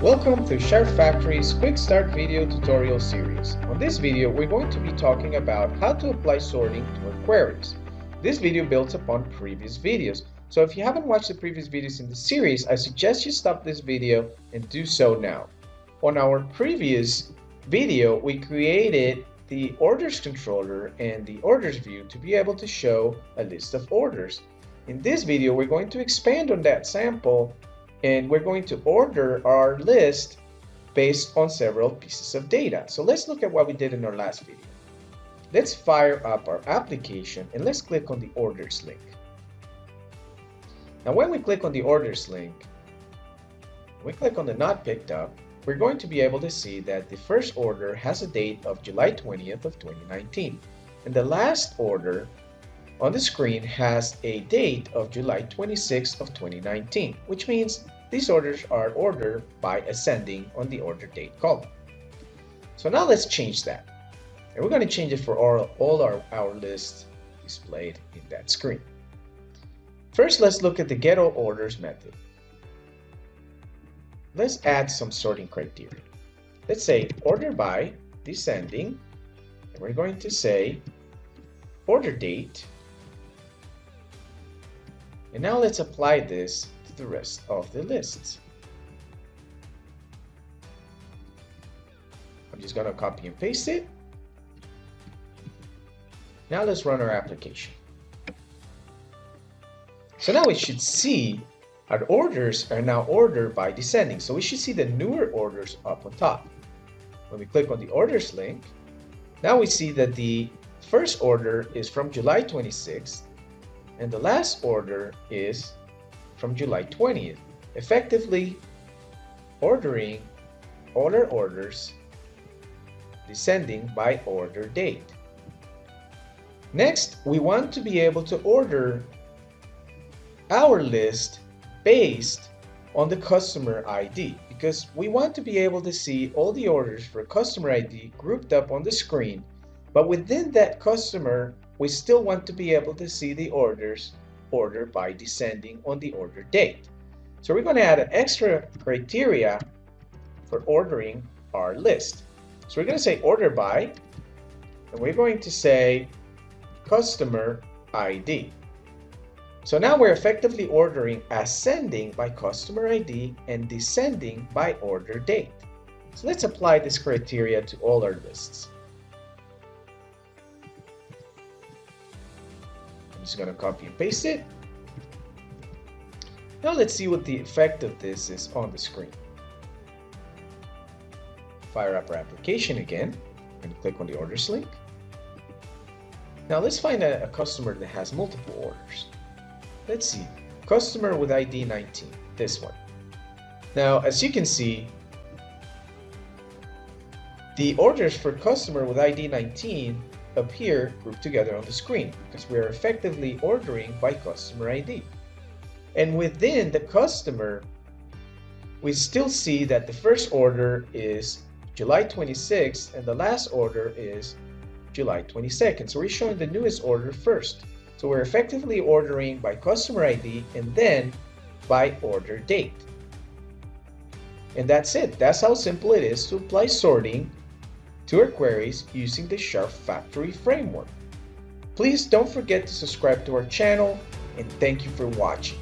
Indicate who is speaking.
Speaker 1: Welcome to Sharp Factory's Quick Start video tutorial series. On this video, we're going to be talking about how to apply sorting to our queries. This video builds upon previous videos, so if you haven't watched the previous videos in the series, I suggest you stop this video and do so now. On our previous video, we created the orders controller and the orders view to be able to show a list of orders. In this video, we're going to expand on that sample and we're going to order our list based on several pieces of data. So let's look at what we did in our last video. Let's fire up our application and let's click on the orders link. Now when we click on the orders link, we click on the not picked up, we're going to be able to see that the first order has a date of July 20th of 2019. And the last order on the screen has a date of July 26th of 2019, which means these orders are ordered by ascending on the order date column. So now let's change that. And we're going to change it for all our lists displayed in that screen. First, let's look at the getOldOrders method. Let's add some sorting criteria. Let's say order by descending, and we're going to say order date. And now let's apply this to the rest of the lists. I'm just going to copy and paste it. Now let's run our application. So now we should see our orders are now ordered by descending. So we should see the newer orders up on top. When we click on the orders link, now we see that the first order is from July 26th. And the last order is from July 20th, effectively ordering all our orders descending by order date. Next, we want to be able to order our list based on the customer ID because we want to be able to see all the orders for customer ID grouped up on the screen, but within that customer we still want to be able to see the orders ordered by descending on the order date. So we're going to add an extra criteria for ordering our list. So we're going to say order by, and we're going to say customer ID. So now we're effectively ordering ascending by customer ID and descending by order date. So let's apply this criteria to all our lists. Just going to copy and paste it. Now let's see what the effect of this is on the screen. Fire up our application again and click on the orders link. Now let's find a customer that has multiple orders. Let's see, customer with ID 19, this one. Now as you can see, the orders for customer with ID 19 appear grouped together on the screen because we are effectively ordering by customer ID. And within the customer, we still see that the first order is July 26th and the last order is July 22nd. So we're showing the newest order first. So we're effectively ordering by customer ID and then by order date. And that's it. That's how simple it is to apply sorting to our queries using the Sharp Factory framework. Please don't forget to subscribe to our channel and thank you for watching.